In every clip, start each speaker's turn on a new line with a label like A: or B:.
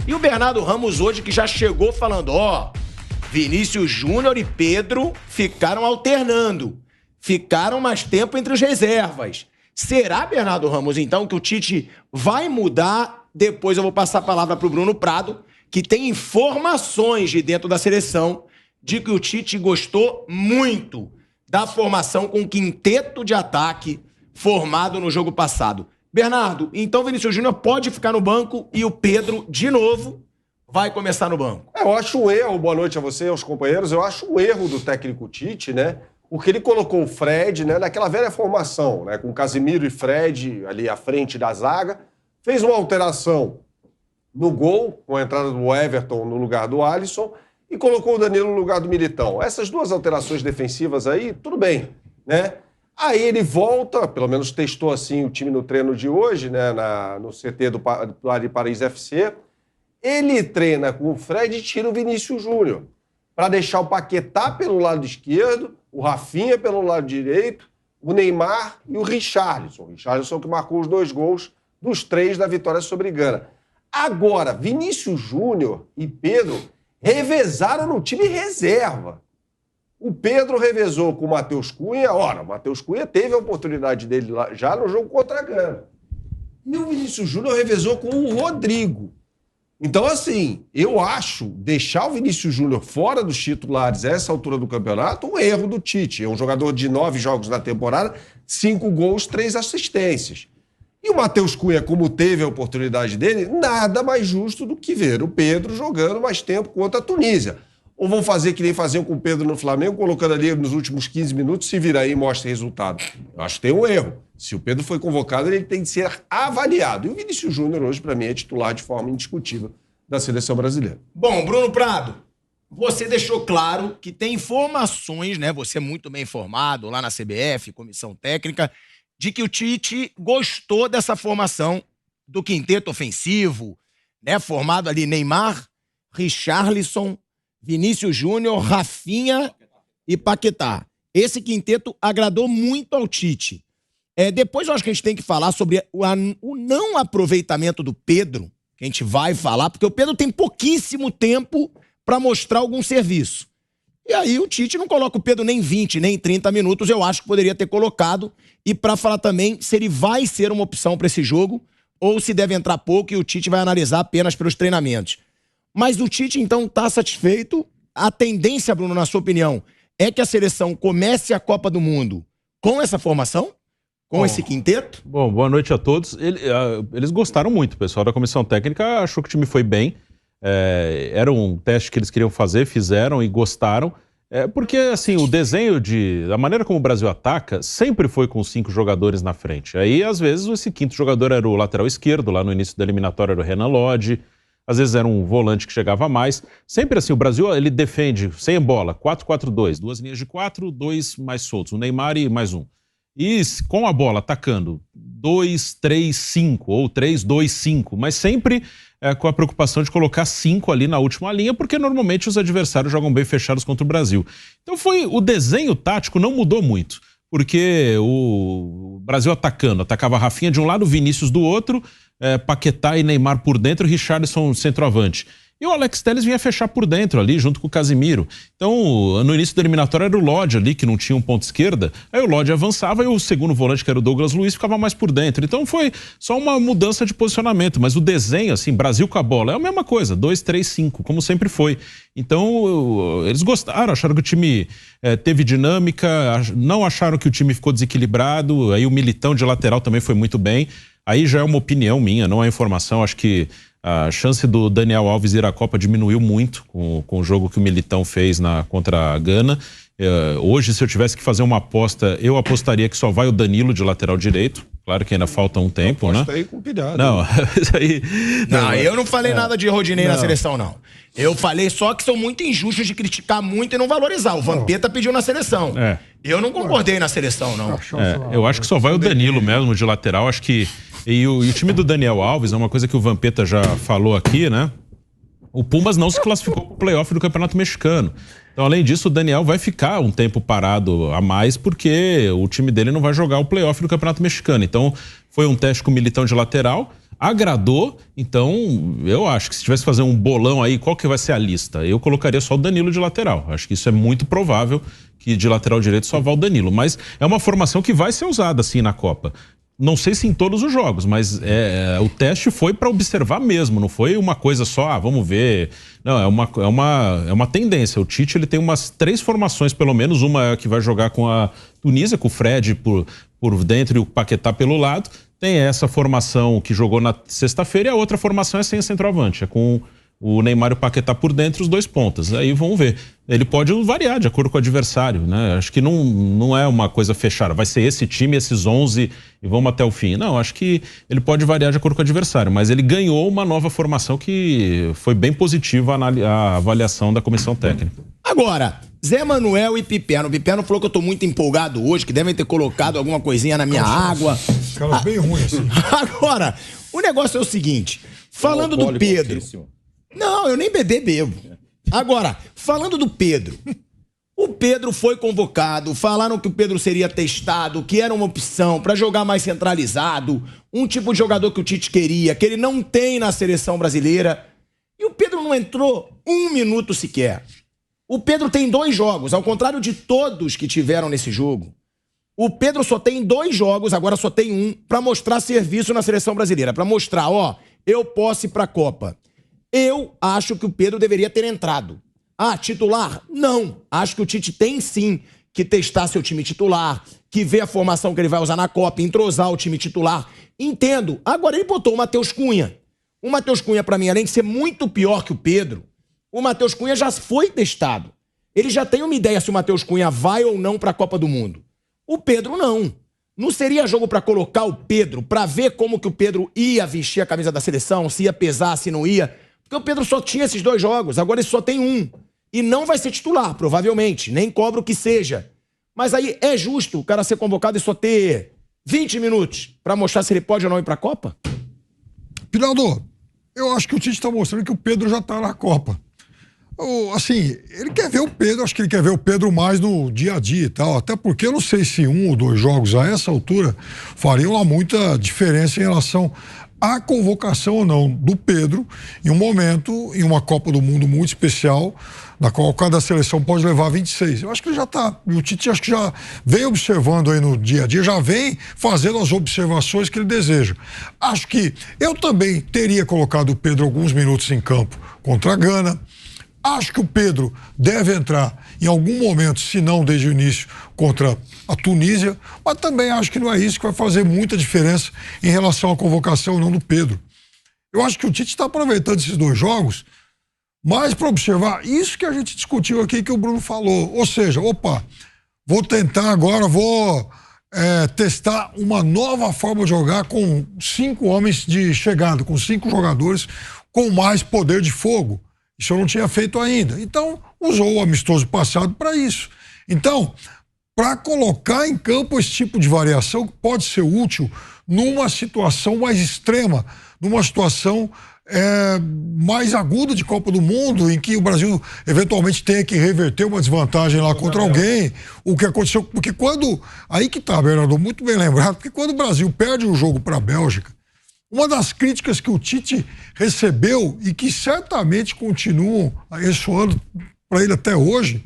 A: E o Bernardo Ramos hoje que já chegou falando, Vinícius Júnior e Pedro ficaram alternando. Ficaram mais tempo entre os reservas. Será, Bernardo Ramos, então, que o Tite vai mudar? Depois eu vou passar a palavra para o Bruno Prado, que tem informações de dentro da seleção de que o Tite gostou muito da formação com quinteto de ataque formado no jogo passado. Bernardo, então o Vinícius Júnior pode ficar no banco e o Pedro, de novo, vai começar no banco.
B: Eu acho um erro, boa noite a você, aos companheiros, eu acho um erro do técnico Tite, né? Porque ele colocou o Fred, né, naquela velha formação, né, com Casemiro e Fred ali à frente da zaga, fez uma alteração no gol, com a entrada do Everton no lugar do Alisson, e colocou o Danilo no lugar do Militão. Essas duas alterações defensivas aí, tudo bem, né? Aí ele volta, pelo menos testou assim o time no treino de hoje, né, no CT do Paris FC. Ele treina com o Fred e tira o Vinícius Júnior, para deixar o Paquetá pelo lado esquerdo, o Rafinha pelo lado direito, o Neymar e o Richarlison. O Richarlison que marcou os 2 gols dos 3 da vitória sobre Gana. Agora, Vinícius Júnior e Pedro revezaram no time reserva. O Pedro revezou com o Matheus Cunha. Ora, o Matheus Cunha teve a oportunidade dele lá, já no jogo contra a Gana. E o Vinícius Júnior revezou com o Rodrigo. Então, assim, eu acho deixar o Vinícius Júnior fora dos titulares a essa altura do campeonato um erro do Tite. É um jogador de 9 jogos na temporada, 5 gols, 3 assistências. E o Matheus Cunha, como teve a oportunidade dele, nada mais justo do que ver o Pedro jogando mais tempo contra a Tunísia. Ou vão fazer que nem faziam com o Pedro no Flamengo, colocando ali nos últimos 15 minutos, se virar aí e mostra resultado. Eu acho que tem um erro. Se o Pedro foi convocado, ele tem que ser avaliado. E o Vinícius Júnior hoje, para mim, é titular de forma indiscutível da seleção brasileira.
A: Bom, Bruno Prado, você deixou claro que tem informações, né? Você é muito bem informado lá na CBF, comissão técnica, de que o Tite gostou dessa formação do quinteto ofensivo, né? Formado ali Neymar, Richarlison, Vinícius Júnior, Rafinha e Paquetá. Esse quinteto agradou muito ao Tite. Depois eu acho que a gente tem que falar sobre o não aproveitamento do Pedro, que a gente vai falar, porque o Pedro tem pouquíssimo tempo para mostrar algum serviço. E aí o Tite não coloca o Pedro nem 20, nem 30 minutos, eu acho que poderia ter colocado. E para falar também se ele vai ser uma opção para esse jogo ou se deve entrar pouco e o Tite vai analisar apenas pelos treinamentos. Mas o Tite, então, está satisfeito. A tendência, Bruno, na sua opinião, é que a seleção comece a Copa do Mundo com essa formação? Com esse quinteto?
C: Bom, boa noite a todos. Eles gostaram muito, o pessoal da comissão técnica achou que o time foi bem. Era um teste que eles queriam fazer, fizeram e gostaram. Porque, assim, o desenho da maneira como o Brasil ataca sempre foi com 5 jogadores na frente. Aí, às vezes, esse quinto jogador era o lateral esquerdo, lá no início da eliminatória era o Renan Lodge. Às vezes era um volante que chegava mais. Sempre assim, o Brasil, ele defende sem bola, 4-4-2, 2 linhas de 4, 2 mais soltos, o Neymar e mais um. E com a bola atacando 2-3-5 ou 3-2-5, mas sempre com a preocupação de colocar 5 ali na última linha, porque normalmente os adversários jogam bem fechados contra o Brasil. Então o desenho tático não mudou muito, porque o Brasil atacava Rafinha de um lado, Vinícius do outro, Paquetá e Neymar por dentro, Richarlison centroavante. E o Alex Telles vinha fechar por dentro ali, junto com o Casemiro. Então, no início da eliminatória era o Lodge ali, que não tinha um ponto esquerda. Aí o Lodge avançava e o segundo volante, que era o Douglas Luiz, ficava mais por dentro. Então foi só uma mudança de posicionamento. Mas o desenho, assim, Brasil com a bola, é a mesma coisa, 2-3-5, como sempre foi. Então, eles gostaram, acharam que o time teve dinâmica, não acharam que o time ficou desequilibrado. Aí o Militão de lateral também foi muito bem. Aí já é uma opinião minha, não é informação. Acho que a chance do Daniel Alves ir à Copa diminuiu muito com o jogo que o Militão fez contra a Gana. Hoje, se eu tivesse que fazer uma aposta, eu apostaria que só vai o Danilo de lateral direito. Claro que ainda falta um tempo, né?
B: Apostei com pilhado.
C: Não, isso aí...
A: Não, eu não falei nada de Rodinei na seleção, não. Eu falei só que são muito injustos de criticar muito e não valorizar. O Vampeta pediu na seleção. Eu não concordei na seleção, não.
C: Eu acho que só vai o Danilo mesmo de lateral. Acho que... E o time do Daniel Alves, é uma coisa que o Vampeta já falou aqui, né? O Pumas não se classificou para o playoff do Campeonato Mexicano. Então, além disso, o Daniel vai ficar um tempo parado a mais porque o time dele não vai jogar o playoff do Campeonato Mexicano. Então, foi um teste com o Militão de lateral. agradou. Então, eu acho que se tivesse que fazer um bolão aí, qual que vai ser a lista? Eu colocaria só o Danilo de lateral. Acho que isso é muito provável, que de lateral direito só vá o Danilo. Mas é uma formação que vai ser usada, assim, na Copa. Não sei se em todos os jogos, mas o teste foi para observar mesmo, não foi uma coisa só, vamos ver. Não, é uma tendência. O Tite, ele tem umas 3 formações, pelo menos. Uma é que vai jogar com a Tunísia, com o Fred por dentro e o Paquetá pelo lado. Tem essa formação que jogou na sexta-feira e a outra formação é sem centroavante, é com o Neymar e o Paquetá por dentro, os 2 pontas. Aí vamos ver. Ele pode variar de acordo com o adversário, né? Acho que não é uma coisa fechada. Vai ser esse time, esses 11 e vamos até o fim. Não, acho que ele pode variar de acordo com o adversário. Mas ele ganhou uma nova formação que foi bem positiva a avaliação da comissão técnica.
A: Agora, Zé Manuel e Piperno. O Piperno falou que eu tô muito empolgado hoje, que devem ter colocado alguma coisinha na minha água.
D: Cara, bem ruim assim.
A: Agora, o negócio é o seguinte. Falando do Pedro... Não, eu nem bebo. Agora, falando do Pedro, o Pedro foi convocado, falaram que o Pedro seria testado, que era uma opção para jogar mais centralizado, um tipo de jogador que o Tite queria, que ele não tem na seleção brasileira. E o Pedro não entrou 1 minuto sequer. O Pedro tem 2 jogos, ao contrário de todos que tiveram nesse jogo. O Pedro só tem 2 jogos, agora só tem 1, para mostrar serviço na seleção brasileira, para mostrar, eu posso ir para a Copa. Eu acho que o Pedro deveria ter entrado. Titular? Não. Acho que o Tite tem sim que testar seu time titular, que ver a formação que ele vai usar na Copa, entrosar o time titular. Entendo. Agora ele botou o Matheus Cunha. O Matheus Cunha, pra mim, além de ser muito pior que o Pedro, o Matheus Cunha já foi testado. Ele já tem uma ideia se o Matheus Cunha vai ou não pra Copa do Mundo. O Pedro não. Não seria jogo pra colocar o Pedro, pra ver como que o Pedro ia vestir a camisa da seleção, se ia pesar, se não ia... Porque o Pedro só tinha esses 2 jogos, agora ele só tem 1. E não vai ser titular, provavelmente. Nem cobro que seja. Mas aí é justo o cara ser convocado e só ter 20 minutos pra mostrar se ele pode ou não ir pra Copa?
D: Pinaldo, eu acho que o Tite tá mostrando que o Pedro já tá na Copa. Assim, ele quer ver o Pedro, acho que ele quer ver o Pedro mais no dia a dia e tal. Até porque eu não sei se 1 ou 2 jogos a essa altura fariam lá muita diferença em relação a convocação ou não do Pedro em um momento, em uma Copa do Mundo muito especial, na qual cada seleção pode levar 26. Eu acho que ele já tá, o Tite acho que já vem observando aí no dia a dia, já vem fazendo as observações que ele deseja. Acho que eu também teria colocado o Pedro alguns minutos em campo contra a Gana. Acho que o Pedro deve entrar em algum momento, se não desde o início, contra a Tunísia, mas também acho que não é isso que vai fazer muita diferença em relação à convocação ou não do Pedro. Eu acho que o Tite está aproveitando esses 2 jogos mais para observar isso que a gente discutiu aqui, que o Bruno falou. Ou seja, vou tentar agora, testar uma nova forma de jogar com 5 homens de chegada, com 5 jogadores com mais poder de fogo. Isso eu não tinha feito ainda. Então, usou o amistoso passado para isso. Então, para colocar em campo esse tipo de variação que pode ser útil numa situação mais extrema, numa situação mais aguda de Copa do Mundo, em que o Brasil eventualmente tenha que reverter uma desvantagem lá contra alguém, o que aconteceu, porque aí que tá, Bernardo, muito bem lembrado, porque quando o Brasil perde o jogo para a Bélgica, uma das críticas que o Tite recebeu e que certamente continuam ressoando para ele até hoje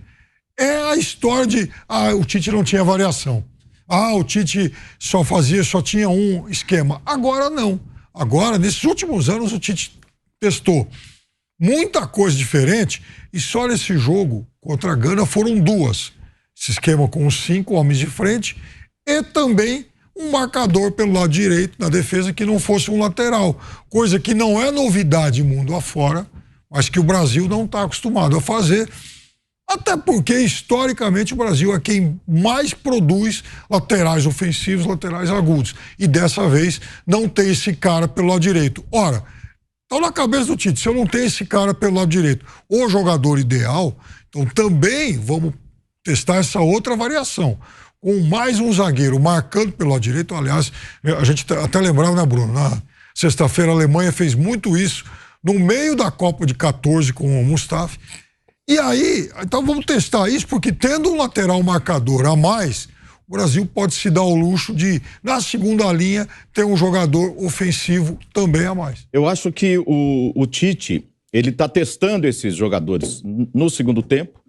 D: é a história de o Tite não tinha variação. O Tite só tinha um esquema. Agora não. Agora, nesses últimos anos, o Tite testou muita coisa diferente e só nesse jogo contra a Gana foram 2. Esse esquema com os 5 homens de frente e também um marcador pelo lado direito na defesa que não fosse um lateral, coisa que não é novidade mundo afora, mas que o Brasil não está acostumado a fazer, até porque historicamente o Brasil é quem mais produz laterais ofensivos, laterais agudos, e dessa vez não tem esse cara pelo lado direito. Ora, então na cabeça do Tite, se eu não tenho esse cara pelo lado direito, o jogador ideal, então também vamos testar essa outra variação. Com mais um zagueiro marcando pelo lado direito. Aliás, a gente até lembrava, né, Bruno? Na sexta-feira a Alemanha fez muito isso no meio da Copa de 14 com o Mustafi. E aí, então vamos testar isso, porque tendo um lateral marcador a mais, o Brasil pode se dar o luxo de, na segunda linha, ter um jogador ofensivo também a mais.
E: Eu acho que o Tite, ele está testando esses jogadores no segundo tempo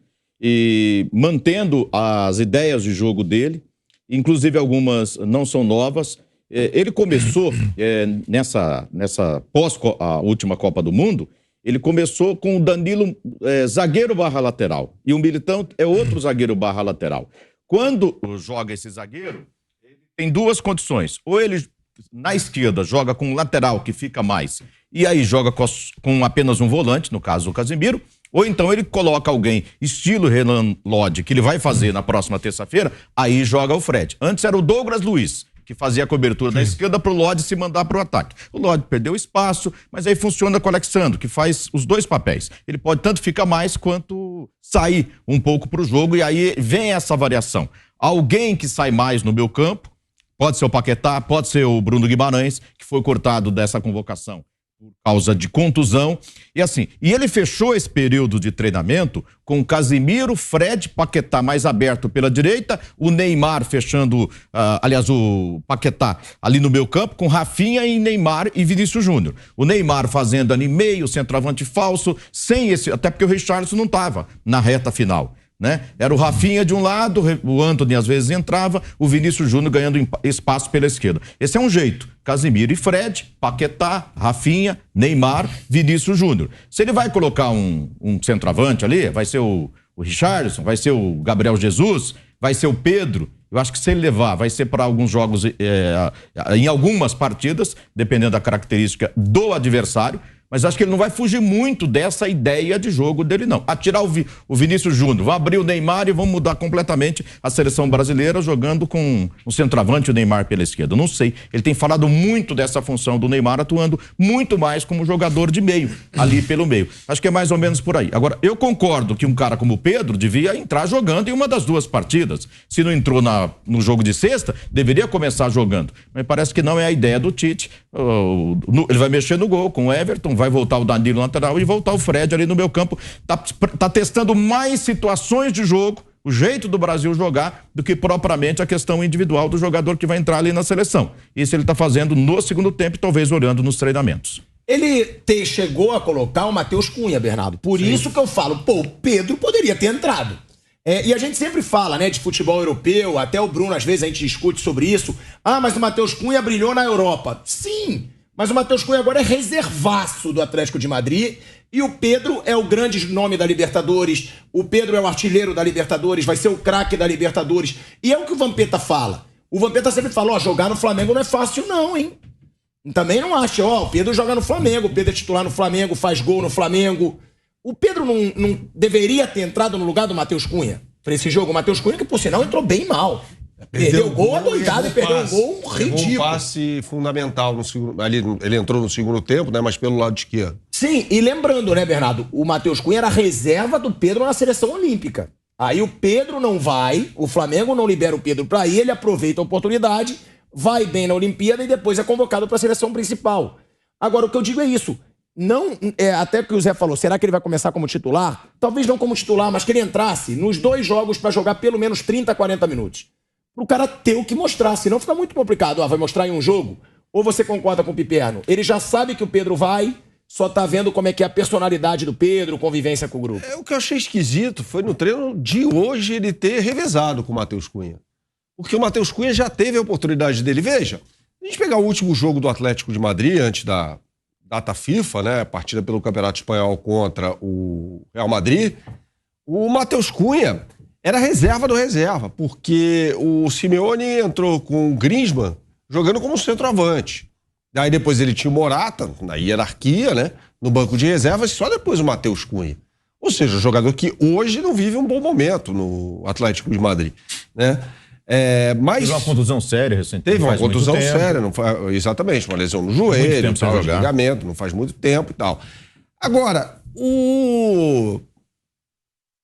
E: e mantendo as ideias de jogo dele, inclusive algumas não são novas. Ele começou, nessa pós a última Copa do Mundo, ele começou com o Danilo zagueiro barra lateral e o Militão é outro zagueiro barra lateral. Quando joga esse zagueiro, ele tem duas condições. Ou ele, na esquerda, joga com um lateral que fica mais e aí joga com apenas um volante, no caso o Casemiro, ou então ele coloca alguém estilo Renan Lodge, que ele vai fazer na próxima terça-feira, aí joga o Fred. Antes era o Douglas Luiz, que fazia a cobertura na esquerda para o Lodge se mandar para o ataque. O Lodge perdeu espaço, mas aí funciona com o Alexandre, que faz os dois papéis. Ele pode tanto ficar mais quanto sair um pouco para o jogo, e aí vem essa variação. Alguém que sai mais no meu campo, pode ser o Paquetá, pode ser o Bruno Guimarães, que foi cortado dessa convocação por causa de contusão, e assim, e ele fechou esse período de treinamento com Casemiro, Fred, Paquetá mais aberto pela direita, o Neymar fechando, aliás, o Paquetá ali no meio campo, com Rafinha e Neymar e Vinícius Júnior. O Neymar fazendo ali meio, centroavante falso, sem esse, até porque o Richarlison não estava na reta final, né? Era o Rafinha de um lado, o Antony às vezes entrava, o Vinícius Júnior ganhando espaço pela esquerda. Esse é um jeito. Casemiro e Fred, Paquetá, Rafinha, Neymar, Vinícius Júnior. Se ele vai colocar um centroavante ali, vai ser o Richarlison, vai ser o Gabriel Jesus, vai ser o Pedro. Eu acho que se ele levar, vai ser para alguns jogos, em algumas partidas, dependendo da característica do adversário. Mas acho que ele não vai fugir muito dessa ideia de jogo dele, não. Atirar o Vinícius Júnior, vai abrir o Neymar e vamos mudar completamente a seleção brasileira jogando com o centroavante e o Neymar pela esquerda. Não sei. Ele tem falado muito dessa função do Neymar, atuando muito mais como jogador de meio, ali pelo meio. Acho que é mais ou menos por aí. Agora, eu concordo que um cara como o Pedro devia entrar jogando em uma das duas partidas. Se não entrou no jogo de sexta, deveria começar jogando. Mas parece que não é a ideia do Tite. Ele vai mexer no gol com o Everton, vai voltar o Danilo lateral e voltar o Fred ali no meu campo. Tá testando mais situações de jogo, o jeito do Brasil jogar, do que propriamente a questão individual do jogador que vai entrar ali na seleção. Isso ele tá fazendo no segundo tempo, talvez olhando nos treinamentos.
A: Ele chegou a colocar o Matheus Cunha, Bernardo. Por isso que eu falo, o Pedro poderia ter entrado. E a gente sempre fala, né, de futebol europeu, até o Bruno, às vezes a gente discute sobre isso. Mas o Matheus Cunha brilhou na Europa. Sim, mas o Matheus Cunha agora é reservaço do Atlético de Madrid e o Pedro é o grande nome da Libertadores, o Pedro é o artilheiro da Libertadores, vai ser o craque da Libertadores. E é o que o Vampeta fala. O Vampeta sempre fala, jogar no Flamengo não é fácil não, hein? Também não acha, o Pedro joga no Flamengo, o Pedro é titular no Flamengo, faz gol no Flamengo. O Pedro não deveria ter entrado no lugar do Matheus Cunha para esse jogo. O Matheus Cunha, que por sinal entrou bem mal. Perdeu o gol adoidado e perdeu um gol ridículo.
B: Um passe fundamental no segundo. Ali, ele entrou no segundo tempo, né? Mas pelo lado esquerdo.
A: Sim, e lembrando, né, Bernardo? O Matheus Cunha era reserva do Pedro na seleção olímpica. Aí o Pedro não vai, o Flamengo não libera o Pedro pra ir, ele aproveita a oportunidade, vai bem na Olimpíada e depois é convocado pra seleção principal. Agora, o que eu digo é isso. Não, até que o Zé falou, será que ele vai começar como titular? Talvez não como titular, mas que ele entrasse nos 2 jogos pra jogar pelo menos 30, 40 minutos. Pro cara ter o que mostrar, senão fica muito complicado. Vai mostrar em um jogo? Ou você concorda com o Piperno? Ele já sabe que o Pedro vai, só tá vendo como é que é a personalidade do Pedro, convivência com o grupo.
B: O que eu achei esquisito foi no treino de hoje ele ter revezado com o Matheus Cunha. Porque o Matheus Cunha já teve a oportunidade dele. Veja, a gente pegar o último jogo do Atlético de Madrid, antes da data FIFA, né, partida pelo Campeonato Espanhol contra o Real Madrid, o Matheus Cunha era reserva do reserva, porque o Simeone entrou com o Griezmann jogando como centroavante. Daí depois ele tinha o Morata, na hierarquia, né, no banco de reservas, só depois o Matheus Cunha. Ou seja, um jogador que hoje não vive um bom momento no Atlético de Madrid, né? Mas
E: teve uma contusão séria recentemente.
B: Teve uma contusão séria, exatamente, uma lesão no joelho, ligamento, não faz muito tempo e tal. Agora,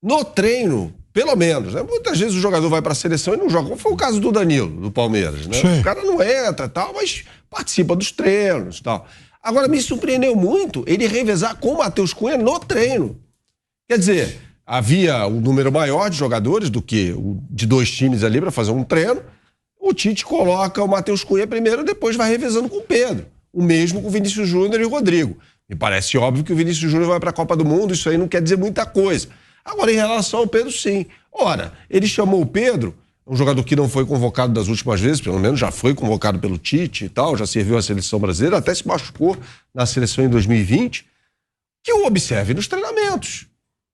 B: no treino, pelo menos, né? Muitas vezes o jogador vai para a seleção e não joga, como foi o caso do Danilo, do Palmeiras, né? Sim. O cara não entra e tal, mas participa dos treinos e tal. Agora, me surpreendeu muito ele revezar com o Matheus Cunha no treino. Quer dizer, havia um número maior de jogadores do que o de 2 times ali para fazer um treino. O Tite coloca o Matheus Cunha primeiro, depois vai revezando com o Pedro. O mesmo com o Vinícius Júnior e o Rodrigo. Me parece óbvio que o Vinícius Júnior vai para a Copa do Mundo, isso aí não quer dizer muita coisa. Agora, em relação ao Pedro, sim. Ora, ele chamou o Pedro, um jogador que não foi convocado das últimas vezes, pelo menos já foi convocado pelo Tite e tal, já serviu a seleção brasileira, até se machucou na seleção em 2020, que o observe nos treinamentos.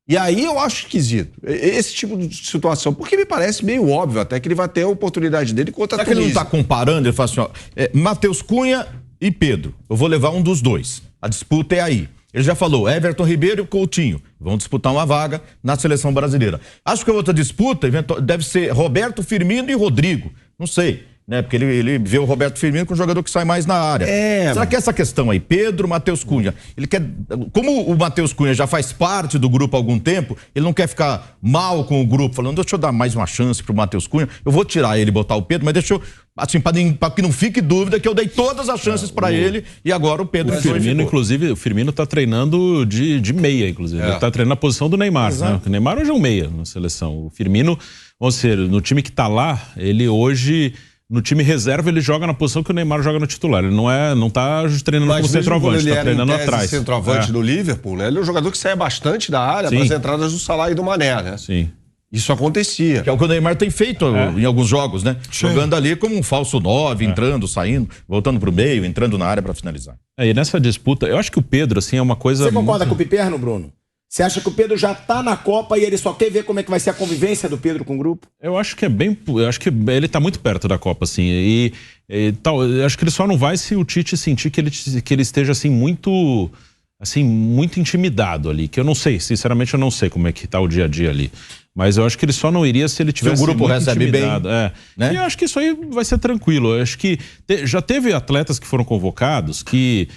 B: E aí eu acho esquisito esse tipo de situação, porque me parece meio óbvio até que ele vai ter a oportunidade dele contra a Tunísia.
E: Será que ele não está comparando? Ele fala assim, ó, Matheus Cunha e Pedro, eu vou levar um dos dois. A disputa é aí. Ele já falou, Everton Ribeiro e Coutinho vão disputar uma vaga na seleção brasileira. Acho que a outra disputa deve ser Roberto Firmino e Rodrigo. Não sei, né? Porque ele vê o Roberto Firmino como um jogador que sai mais na área. Será que essa questão aí, Pedro, Matheus Cunha, ele quer... Como o Matheus Cunha já faz parte do grupo há algum tempo, ele não quer ficar mal com o grupo, falando, deixa eu dar mais uma chance pro Matheus Cunha, eu vou tirar ele e botar o Pedro, mas deixa eu... Assim, para que não fique dúvida que eu dei todas as chances para ele e agora o Pedro...
C: O Firmino, inclusive, o Firmino tá treinando de meia, inclusive. Ele tá treinando na posição do Neymar, né? O Neymar hoje é um meia na seleção. O Firmino, vamos dizer, no time que tá lá, ele hoje... No time reserva, ele joga na posição que o Neymar joga no titular. Ele não tá treinando como centroavante, tá treinando atrás.
B: Centroavante do Liverpool, né? Ele é um jogador que sai bastante da área para as entradas do Salah e do Mané, né?
C: Sim.
B: Isso acontecia.
E: Que é o que o Neymar tem feito em alguns jogos, né? Sim. Jogando ali como um falso 9, entrando, saindo, voltando pro meio, entrando na área para finalizar.
C: E nessa disputa, eu acho que o Pedro, assim, é uma coisa...
A: Você concorda com o Piperno, Bruno? Você acha que o Pedro já tá na Copa e ele só quer ver como é que vai ser a convivência do Pedro com o grupo?
C: Eu acho que eu acho que ele tá muito perto da Copa, assim, e tal. Eu acho que ele só não vai se o Tite sentir que ele esteja, assim, muito intimidado ali, que eu não sei, sinceramente eu não sei como é que tá o dia a dia ali. Mas eu acho que ele só não iria se ele tivesse
E: o grupo
C: muito
E: recebe
C: intimidado.
E: bem, né?
C: E eu acho que isso aí vai ser tranquilo. Eu acho que já teve atletas que foram convocados que,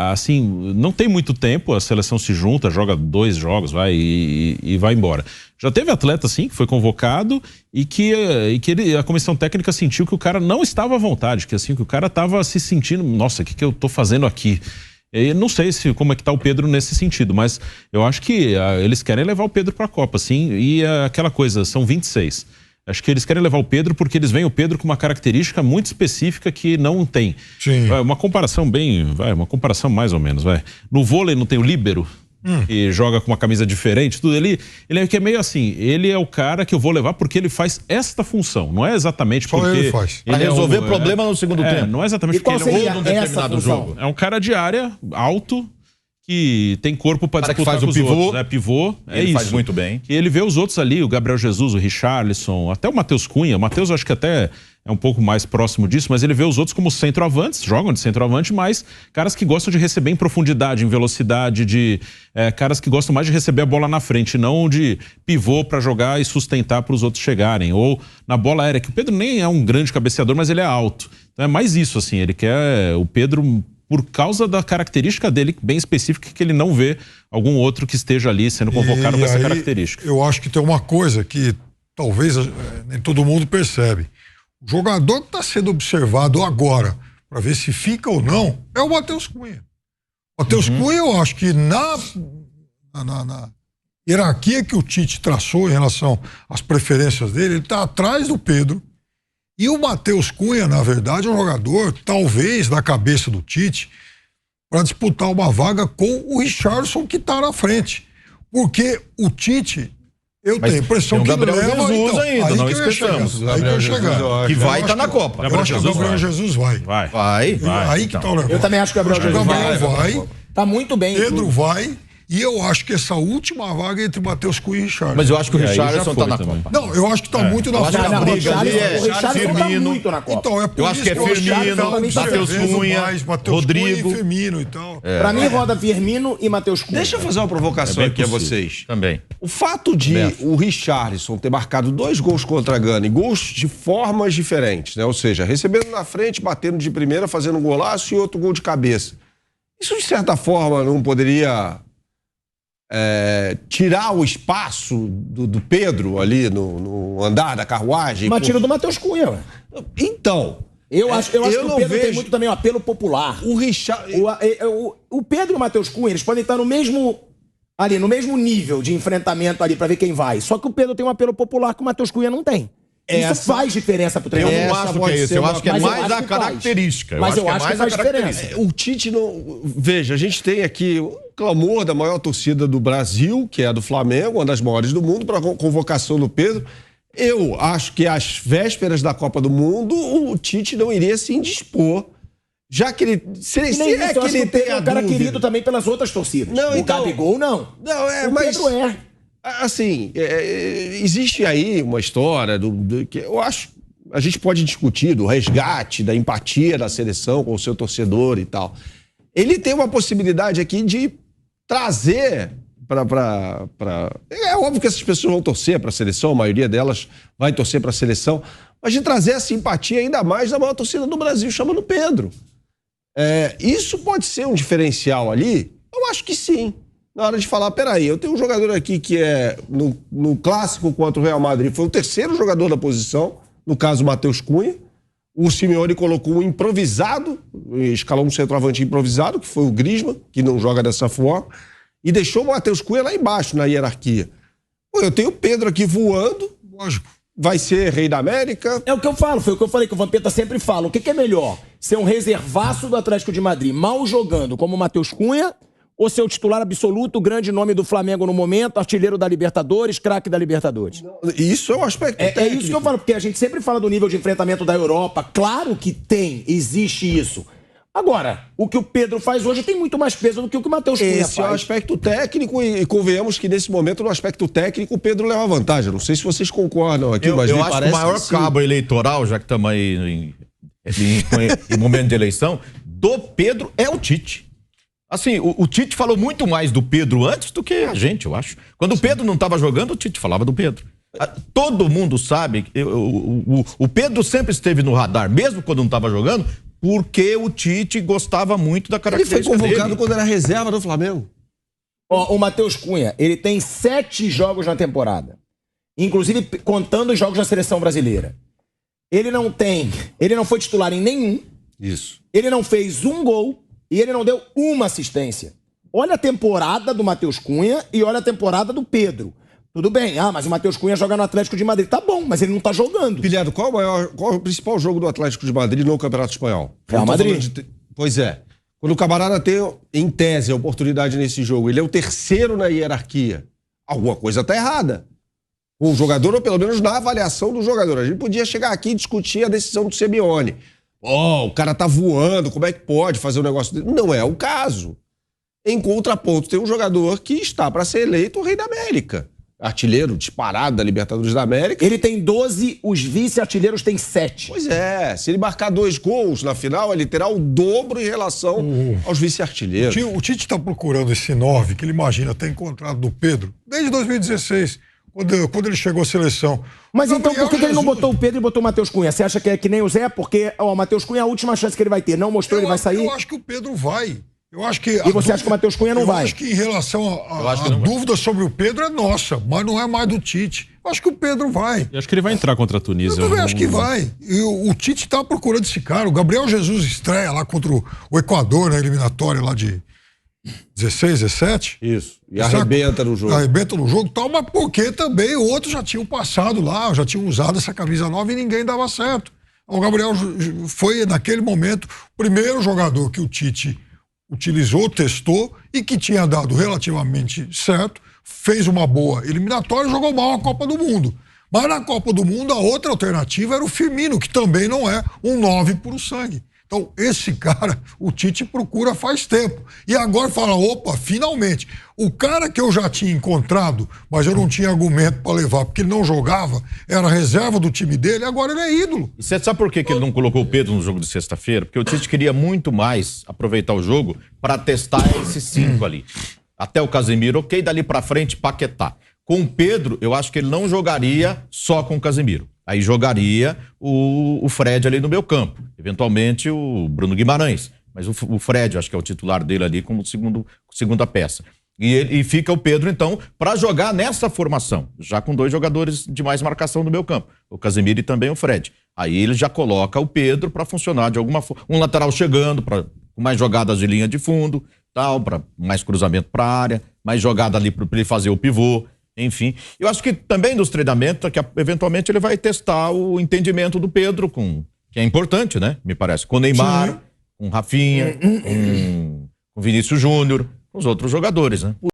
C: assim, não tem muito tempo, a seleção se junta, joga 2 jogos, vai e vai embora. Já teve atleta, assim, que foi convocado e que a comissão técnica sentiu que o cara não estava à vontade, que assim, que o cara estava se sentindo, nossa, o que eu tô fazendo aqui? Eu não sei como é que tá o Pedro nesse sentido, mas eu acho que eles querem levar o Pedro para a Copa, sim, e aquela coisa, são 26. Acho que eles querem levar o Pedro porque eles veem o Pedro com uma característica muito específica que não tem.
D: Sim.
C: Uma comparação uma comparação mais ou menos, vai. No vôlei não tem o líbero, que joga com uma camisa diferente, tudo. Ele é meio assim, ele é o cara que eu vou levar porque ele faz esta função, não é exatamente porque...
D: Só ele faz.
E: Para resolver problema no segundo tempo.
C: Não é exatamente porque ele é um determinado jogo. É um cara de área, alto, que tem corpo para disputar com os outros. É pivô,
E: ele faz muito bem.
C: E ele vê os outros ali, o Gabriel Jesus, o Richarlison, até o Matheus Cunha. O Matheus acho que até é um pouco mais próximo disso, mas ele vê os outros como centroavantes, jogam de centroavante, mas caras que gostam de receber em profundidade, em velocidade, caras que gostam mais de receber a bola na frente, não de pivô para jogar e sustentar para os outros chegarem. Ou na bola aérea, que o Pedro nem é um grande cabeceador, mas ele é alto. Então é mais isso, assim, ele quer o Pedro... por causa da característica dele bem específica, que ele não vê algum outro que esteja ali sendo convocado com essa característica.
D: Eu acho que tem uma coisa que talvez nem todo mundo percebe. O jogador que está sendo observado agora, para ver se fica ou não, é o Matheus Cunha. O Matheus Cunha, eu acho que na hierarquia que o Tite traçou em relação às preferências dele, ele está atrás do Pedro. E o Matheus Cunha, na verdade, é um jogador, talvez, na cabeça do Tite, para disputar uma vaga com o Richarlison, que está na frente. Porque o Tite, eu tenho a impressão que
E: Gabriel
D: leva...
E: Jesus
D: então,
E: ainda, não esqueçamos.
D: Aí que eu chegar.
E: Que vai estar na Copa.
D: Eu acho que o Gabriel Jesus vai.
E: Vai.
D: Aí que tá o negócio.
A: Eu também acho que o Gabriel Jesus
D: vai.
A: Tá muito bem.
D: Pedro vai. E eu acho que essa última vaga é entre Matheus Cunha e Richarlison.
E: Mas eu acho que o Richarlison tá na Copa.
D: Não, eu acho que tá muito na frente.
E: A briga ali
A: o Richarlison tá muito na Copa.
D: Então,
E: eu acho que é Firmino, Matheus Cunha, Rodrigo.
D: E Firmino e tal.
A: Pra mim, roda Firmino e Matheus Cunha.
B: Deixa eu fazer uma provocação aqui a vocês.
E: Também.
B: O fato de o Richarlison ter marcado 2 gols contra a Gana e gols de formas diferentes, né? Ou seja, recebendo na frente, batendo de primeira, fazendo um golaço e outro gol de cabeça. Isso, de certa forma, não poderia... tirar o espaço do Pedro ali no andar da carruagem.
A: Mas tira do Matheus Cunha, ué.
B: Então,
A: eu acho que o Pedro tem muito também um apelo popular.
B: O
A: Pedro e o Matheus Cunha, eles podem estar no mesmo ali no mesmo nível de enfrentamento ali pra ver quem vai. Só que o Pedro tem um apelo popular que o Matheus Cunha não tem. Isso faz diferença pro
F: Eu
A: treinador.
F: não acho que é isso. Eu acho que é
A: Mas eu
F: mais
A: acho
F: a
A: que faz.
F: característica.
A: Mas eu acho que
F: é mais
A: faz
F: a característica.
B: O Tite não... Veja, a gente tem aqui um clamor da maior torcida do Brasil, que é a do Flamengo, uma das maiores do mundo, para a convocação do Pedro. Eu acho que às vésperas da Copa do Mundo, o Tite não iria se indispor, já que ele... Se
A: E nem
B: é
A: isso,
B: que
A: eu acho que
B: ele
A: o Pedro
B: tem
A: é
B: a
A: um cara
B: dúvida.
A: querido também pelas outras torcidas.
B: Não,
A: o
B: então-
A: Gabigol, não.
B: Não,
A: O Pedro é.
B: Assim, existe aí uma história que eu acho a gente pode discutir do resgate, da empatia da seleção com o seu torcedor e tal. Ele tem uma possibilidade aqui de trazer É óbvio que essas pessoas vão torcer para a seleção, a maioria delas vai torcer para a seleção, mas de trazer a simpatia ainda mais da maior torcida do Brasil, chamando Pedro. Isso pode ser um diferencial ali? Eu acho que sim. Na hora de falar, peraí, eu tenho um jogador aqui que no clássico contra o Real Madrid, foi o terceiro jogador da posição, no caso o Matheus Cunha. O Simeone colocou um improvisado, escalou um centroavante improvisado, que foi o Griezmann, que não joga dessa forma, e deixou o Matheus Cunha lá embaixo na hierarquia. Pô, eu tenho o Pedro aqui voando, lógico, vai ser rei da América.
A: É o que eu falo, foi o que eu falei, que o Vampeta sempre fala. O que é melhor? Ser um reservaço do Atlético de Madrid, mal jogando, como o Matheus Cunha, ou ser o titular absoluto, o grande nome do Flamengo no momento, artilheiro da Libertadores, craque da Libertadores?
B: Isso é um aspecto técnico.
A: É isso que eu falo, porque a gente sempre fala do nível de enfrentamento da Europa. Claro que existe isso. Agora, o que o Pedro faz hoje tem muito mais peso do que o que o Matheus Cunha faz.
B: Esse é o aspecto técnico e convenhamos que nesse momento, no aspecto técnico, o Pedro leva vantagem. Não sei se vocês concordam aqui, mas
F: eu
B: me
F: acho que
B: parece
F: o maior
B: sim.
F: cabo eleitoral, já que estamos aí em momento de eleição, do Pedro é o Tite. Assim, o Tite falou muito mais do Pedro antes do que a gente, eu acho. Quando o Pedro não estava jogando, o Tite falava do Pedro. Todo mundo sabe, o Pedro sempre esteve no radar, mesmo quando não estava jogando, porque o Tite gostava muito da
B: Ele
F: característica
B: foi convocado
F: dele.
B: quando era reserva do Flamengo.
A: Ó, o Matheus Cunha, ele tem 7 jogos na temporada. Inclusive contando os jogos da seleção brasileira. Ele não foi titular em nenhum.
B: Isso.
A: Ele não fez um gol e ele não deu uma assistência. Olha a temporada do Matheus Cunha e olha a temporada do Pedro. Tudo bem, mas o Matheus Cunha joga no Atlético de Madrid. Tá bom, mas ele não tá jogando.
B: Pilhado, qual é o principal jogo do Atlético de Madrid no Campeonato Espanhol?
A: Real Madrid.
B: Pois é. Quando o camarada tem, em tese, a oportunidade nesse jogo, ele é o terceiro na hierarquia. Alguma coisa tá errada com o jogador, ou pelo menos na avaliação do jogador. A gente podia chegar aqui e discutir a decisão do Simeone. O cara tá voando, como é que pode fazer um negócio dele? Não é o caso. Em contraponto, tem um jogador que está para ser eleito o rei da América. Artilheiro disparado da Libertadores da América.
A: Ele tem 12, os vice-artilheiros têm 7.
B: Pois é, se ele marcar 2 gols na final, ele terá o dobro em relação aos vice-artilheiros.
D: O Tite está procurando esse 9 que ele imagina ter encontrado do Pedro desde 2016, quando ele chegou à seleção.
A: Mas então
D: Gabriel
A: por que ele não
D: Jesus-
A: botou o Pedro e botou o Matheus Cunha? Você acha que é que nem o Zé? Porque o Matheus Cunha é a última chance que ele vai ter. Não mostrou, ele vai sair?
D: Eu acho que o Pedro vai. Eu acho que
A: E você acha que o Matheus Cunha não vai?
D: Eu acho que em relação
F: Eu acho
D: à
F: que não vai.
D: dúvida sobre o Pedro é nossa, mas não é mais do Tite. Eu acho que o Pedro vai.
C: Eu acho que ele vai entrar contra a Tunísia.
D: Eu também acho que vai. E o Tite está procurando esse cara. O Gabriel Jesus estreia lá contra o Equador na eliminatória lá de 16, 17.
B: Isso. E arrebenta no jogo.
D: Arrebenta no jogo e tal, mas porque também outros já tinham passado lá, já tinham usado essa camisa nova e ninguém dava certo. O Gabriel foi, naquele momento, o primeiro jogador que o Tite utilizou, testou e que tinha dado relativamente certo, fez uma boa eliminatória e jogou mal a Copa do Mundo. Mas na Copa do Mundo, a outra alternativa era o Firmino, que também não é um 9 puro sangue. Então, esse cara, o Tite procura faz tempo. E agora fala, opa, finalmente, o cara que eu já tinha encontrado, mas eu não tinha argumento para levar, porque ele não jogava, era reserva do time dele, agora ele é ídolo.
F: E você sabe por que ele não colocou o Pedro no jogo de sexta-feira? Porque o Tite queria muito mais aproveitar o jogo para testar esses 5 ali. Até o Casemiro, ok, dali pra frente, Paquetá. Com o Pedro, eu acho que ele não jogaria só com o Casemiro. Aí jogaria o Fred ali no meio campo. Eventualmente o Bruno Guimarães. Mas o Fred, eu acho que é o titular dele ali como segunda peça. E fica o Pedro, então, para jogar nessa formação, já com 2 jogadores de mais marcação no meio campo, o Casemiro e também o Fred. Aí ele já coloca o Pedro para funcionar de alguma forma. Um lateral chegando, com mais jogadas de linha de fundo, tal, para mais cruzamento para a área, mais jogada ali para ele fazer o pivô, enfim. Eu acho que também dos treinamentos, que eventualmente ele vai testar o entendimento do Pedro, que é importante, né? Me parece. Com o Neymar, com o Rafinha, com o Vinícius Júnior, com os outros jogadores, né?